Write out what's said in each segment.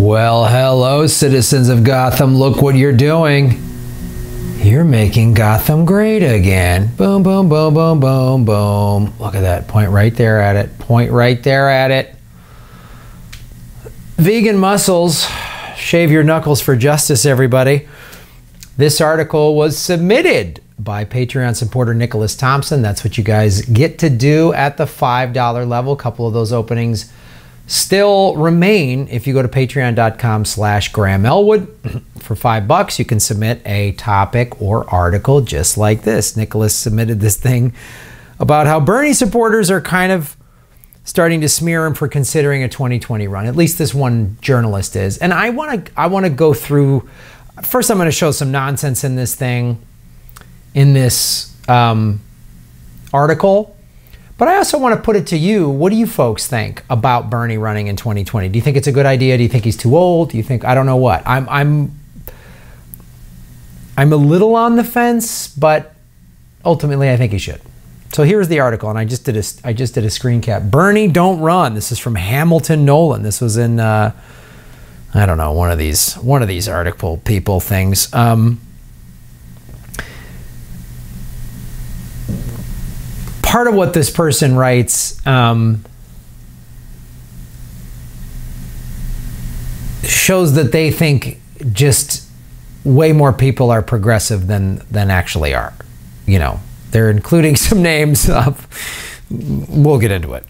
Well, hello, citizens of Gotham. Look what you're doing. You're making Gotham great again. Boom, boom, boom, boom, boom, boom. Look at that. Point right there at it. Point right there at it. Vegan muscles. Shave your knuckles for justice, everybody. This article was submitted by Patreon supporter Nicholas Thompson. That's what you guys get to do at the $5 level. A couple of those openings still remain. If you go to patreon.com/GrahamElwood for $5, you can submit a topic or article just like this. Nicholas submitted this thing about how Bernie supporters are kind of starting to smear him for considering a 2020 run. At least this one journalist is. And I want to go through. First, I'm going to show some nonsense in this thing, in this article. But I also want to put it to you. What do you folks think about Bernie running in 2020? Do you think it's a good idea? Do you think he's too old? Do you think, I don't know what. I'm a little on the fence, but ultimately I think he should. So here's the article, and I just did a screen cap. Bernie, don't run. This is from Hamilton Nolan. This was in I don't know, one of these article people things. Part of what this person writes shows that they think just way more people are progressive than actually are. You know, they're including some names of, we'll get into it.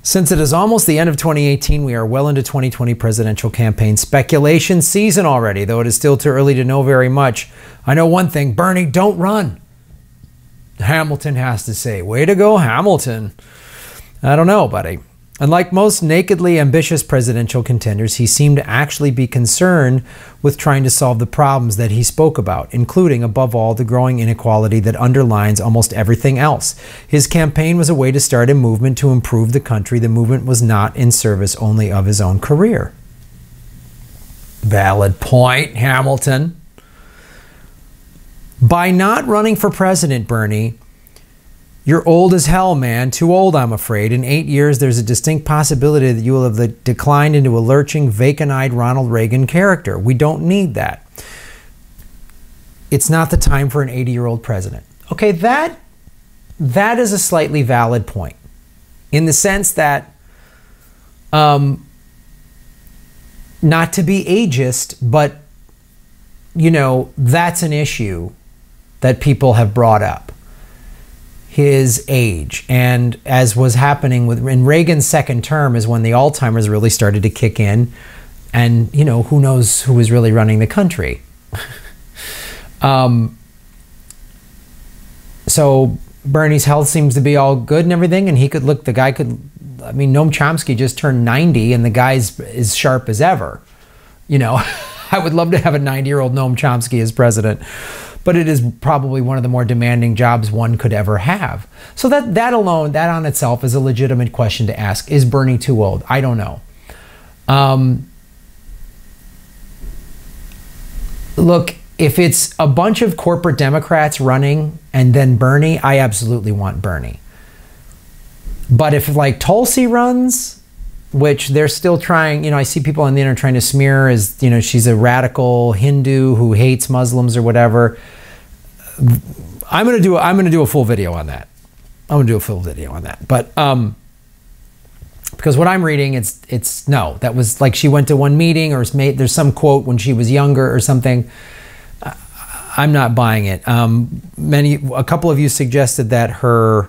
Since it is almost the end of 2018, we are well into 2020 presidential campaign speculation season already, though it is still too early to know very much. I know one thing, Bernie, don't run. Hamilton has to say. Way to go, Hamilton. I don't know, buddy. Unlike most nakedly ambitious presidential contenders, he seemed to actually be concerned with trying to solve the problems that he spoke about, including, above all, the growing inequality that underlines almost everything else. His campaign was a way to start a movement to improve the country. The movement was not in service only of his own career. Valid point, Hamilton. By not running for president, Bernie, you're old as hell, man. Too old, I'm afraid. In 8 years, there's a distinct possibility that you will have declined into a lurching, vacant-eyed Ronald Reagan character. We don't need that. It's not the time for an 80-year-old president. Okay, that is a slightly valid point, in the sense that, not to be ageist, but, you know, that's an issue that people have brought up, his age. And as was happening in Reagan's second term is when the Alzheimer's really started to kick in, and, you know, who knows who was really running the country. So Bernie's health seems to be all good and everything, and he could look, the guy could, I mean, Noam Chomsky just turned 90 and the guy's as sharp as ever. You know, I would love to have a 90-year-old Noam Chomsky as president, but it is probably one of the more demanding jobs one could ever have. So that alone, that on itself is a legitimate question to ask. Is Bernie too old? I don't know. Look, if it's a bunch of corporate Democrats running and then Bernie, I absolutely want Bernie. But if like Tulsi runs, which they're still trying, you know, I see people on the internet trying to smear as, you know, she's a radical Hindu who hates Muslims or whatever. I'm gonna do a full video on that. I'm gonna do a full video on that. But because what I'm reading, it's no, that was like she went to one meeting, or there's some quote when she was younger or something. I'm not buying it. A couple of you suggested that her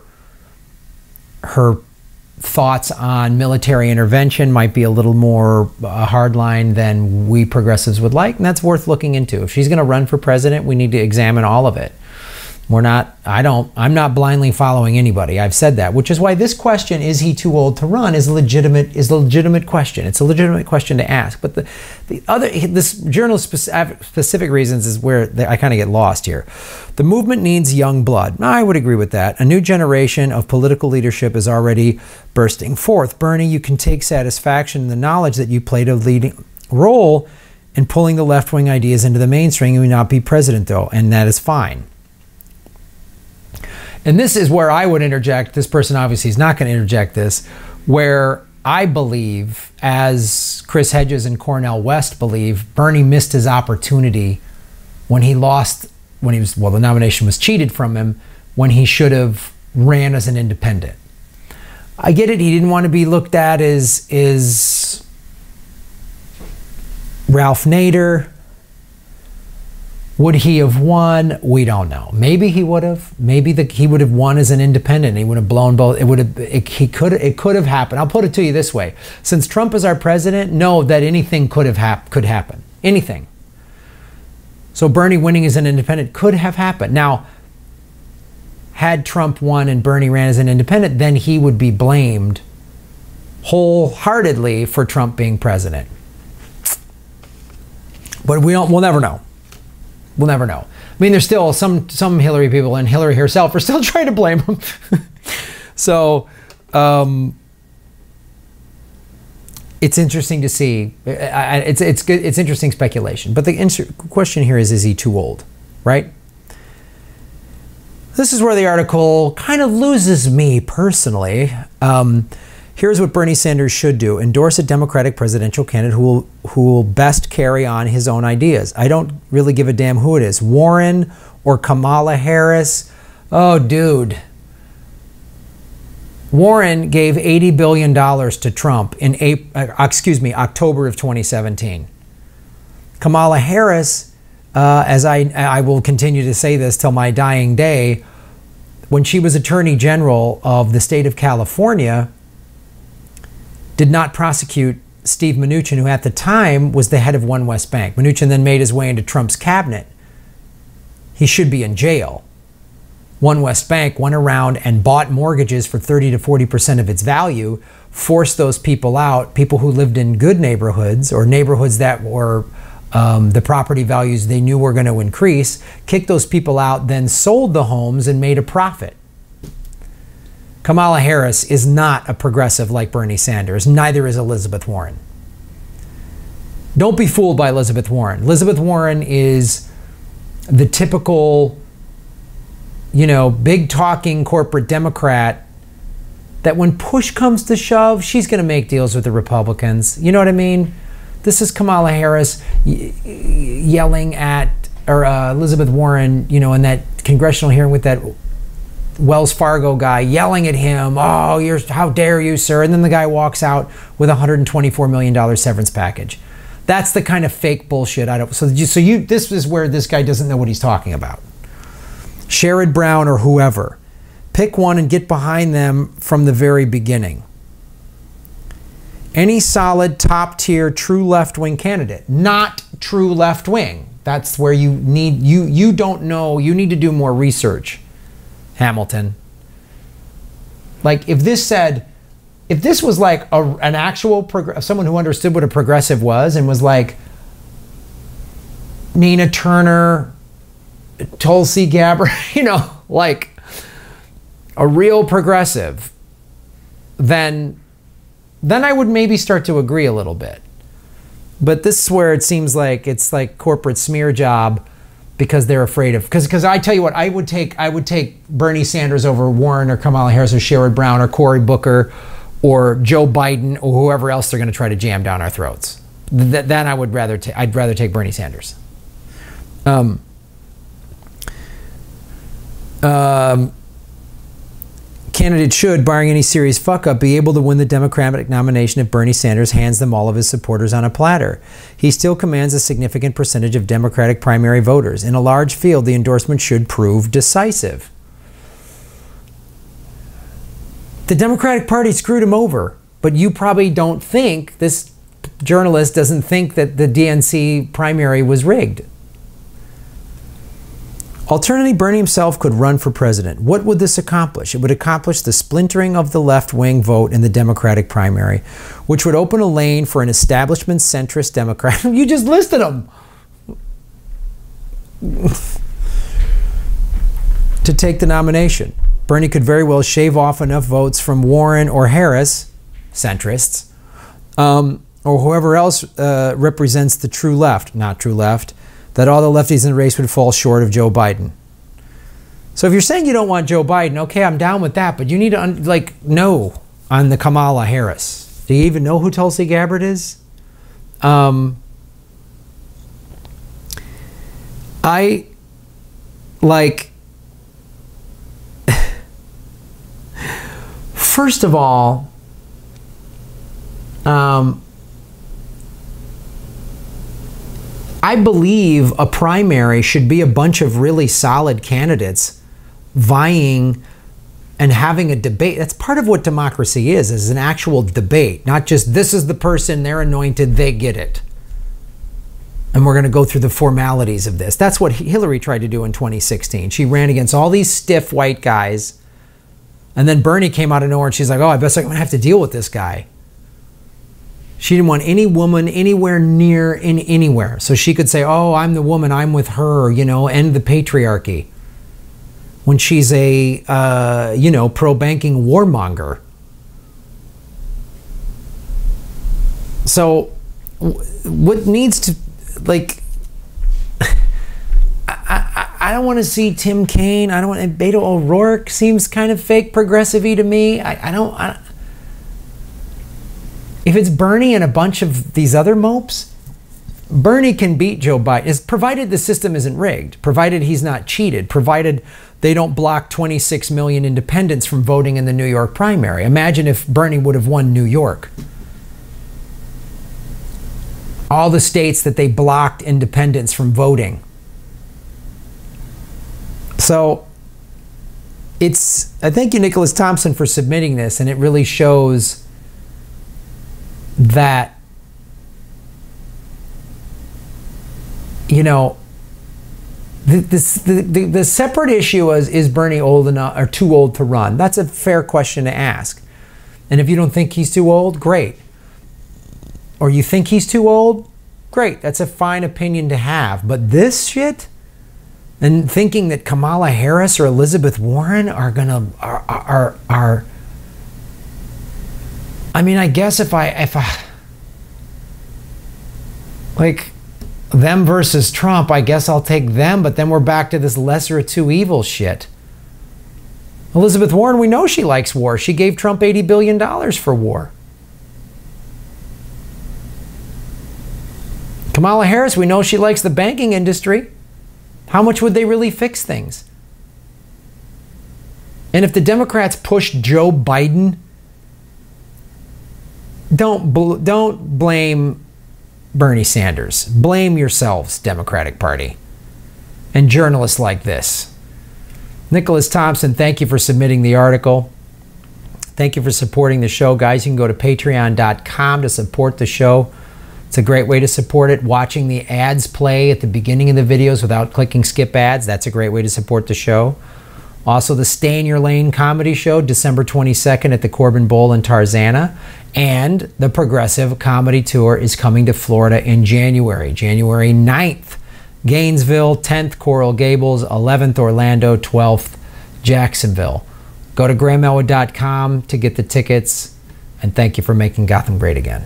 thoughts on military intervention might be a little more hardline than we progressives would like, and that's worth looking into. If she's going to run for president, we need to examine all of it. I'm not blindly following anybody. I've said that, which is why this question, is he too old to run, is a legitimate question. It's a legitimate question to ask. But this journal's specific reasons is where I kind of get lost here. The movement needs young blood. I would agree with that. A new generation of political leadership is already bursting forth. Bernie, you can take satisfaction in the knowledge that you played a leading role in pulling the left-wing ideas into the mainstream. You may not be president, though, and that is fine. And this is where I would interject. This person obviously is not going to interject this, where I believe, as Chris Hedges and Cornel West believe, Bernie missed his opportunity when he lost, when he was, well, the nomination was cheated from him, when he should have ran as an independent. I get it. He didn't want to be looked at as Ralph Nader. Would he have won? We don't know. Maybe he would have. Maybe he would have won as an independent. He would have blown both. It could have happened. I'll put it to you this way: since Trump is our president, know that anything could happen. Anything. So Bernie winning as an independent could have happened. Now, had Trump won and Bernie ran as an independent, then he would be blamed wholeheartedly for Trump being president. But we'll never know. We'll never know. I mean, there's still some Hillary people, and Hillary herself are still trying to blame him. So it's interesting to see. It's good. It's interesting speculation. But the question here is he too old? Right? This is where the article kind of loses me personally. Here's what Bernie Sanders should do: endorse a Democratic presidential candidate who will best carry on his own ideas. I don't really give a damn who it is, Warren or Kamala Harris. Oh, dude. Warren gave $80 billion to Trump in October of 2017. Kamala Harris, as I will continue to say this till my dying day, when she was Attorney General of the state of California, did not prosecute Steve Mnuchin, who at the time was the head of One West Bank. Mnuchin then made his way into Trump's cabinet. He should be in jail. One West Bank went around and bought mortgages for 30 to 40% of its value, forced those people out, people who lived in good neighborhoods or neighborhoods that were the property values they knew were going to increase, kicked those people out, then sold the homes and made a profit. Kamala Harris is not a progressive like Bernie Sanders. Neither is Elizabeth Warren. Don't be fooled by Elizabeth Warren. Elizabeth Warren is the typical, big talking corporate Democrat that when push comes to shove, she's going to make deals with the Republicans. You know what I mean? This is Kamala Harris yelling at, or Elizabeth Warren, in that congressional hearing with that Wells Fargo guy yelling at him, "Oh, how dare you, sir?" And then the guy walks out with a $124 million severance package. That's the kind of fake bullshit I don't. This is where this guy doesn't know what he's talking about. Sherrod Brown or whoever, pick one and get behind them from the very beginning. Any solid, top-tier, true left-wing candidate, not true left-wing. That's where you need you don't know. You need to do more research. Hamilton. Like if this was like an actual someone who understood what a progressive was and was like Nina Turner, Tulsi Gabbard, like a real progressive, then I would maybe start to agree a little bit. But this is where it seems like it's like corporate smear job, because they're afraid of, because I tell you what, I would take Bernie Sanders over Warren or Kamala Harris or Sherrod Brown or Cory Booker or Joe Biden or whoever else they're going to try to jam down our throats. Then I'd rather take Bernie Sanders. Candidate should, barring any serious fuck-up, be able to win the Democratic nomination if Bernie Sanders hands them all of his supporters on a platter. He still commands a significant percentage of Democratic primary voters. In a large field, the endorsement should prove decisive. The Democratic Party screwed him over, but you probably don't think, this journalist doesn't think, that the DNC primary was rigged. Alternatively, Bernie himself could run for president. What would this accomplish? It would accomplish the splintering of the left-wing vote in the Democratic primary, which would open a lane for an establishment centrist Democrat. You just listed them. To take the nomination. Bernie could very well shave off enough votes from Warren or Harris, centrists, or whoever else represents the true left, not true left, that all the lefties in the race would fall short of Joe Biden. So if you're saying you don't want Joe Biden, okay, I'm down with that, but you need to no on the Kamala Harris. Do you even know who Tulsi Gabbard is? I like, first of all, I believe a primary should be a bunch of really solid candidates vying and having a debate. That's part of what democracy is an actual debate, not just this is the person, they're anointed, they get it. And we're going to go through the formalities of this. That's what Hillary tried to do in 2016. She ran against all these stiff white guys. And then Bernie came out of nowhere and she's like, oh, I guess I'm going to have to deal with this guy. She didn't want any woman anywhere near anywhere. So she could say, oh, I'm the woman, I'm with her, you know, end the patriarchy. When she's a, you know, pro-banking warmonger. So what needs to, like, I don't want to see Tim Kaine. I don't want, Beto O'Rourke seems kind of fake progressive-y to me. I don't. If it's Bernie and a bunch of these other mopes, Bernie can beat Joe Biden, provided the system isn't rigged, provided he's not cheated, provided they don't block 26 million independents from voting in the New York primary. Imagine if Bernie would have won New York. All the states that they blocked independents from voting. So it's, I thank you, Nicholas Thompson, for submitting this, and it really shows that, you know, the separate issue is Bernie old enough or too old to run? That's a fair question to ask. And if you don't think he's too old, great. Or you think he's too old, great. That's a fine opinion to have. But this shit, and thinking that Kamala Harris or Elizabeth Warren are gonna I mean, I guess if I like them versus Trump, I guess I'll take them, but then we're back to this lesser of two evils shit. Elizabeth Warren, we know she likes war. She gave Trump $80 billion for war. Kamala Harris, we know she likes the banking industry. How much would they really fix things? And if the Democrats push Joe Biden, don't blame Bernie Sanders. Blame yourselves, Democratic Party. And journalists like this. Nicholas Thompson, thank you for submitting the article. Thank you for supporting the show, guys. You can go to patreon.com to support the show. It's a great way to support it. Watching the ads play at the beginning of the videos without clicking skip ads, that's a great way to support the show. Also, the Stay in Your Lane comedy show, December 22nd at the Corbin Bowl in Tarzana. And the Progressive Comedy Tour is coming to Florida in January. January 9th, Gainesville, 10th, Coral Gables, 11th, Orlando, 12th, Jacksonville. Go to grahamelwood.com to get the tickets. And thank you for making Gotham great again.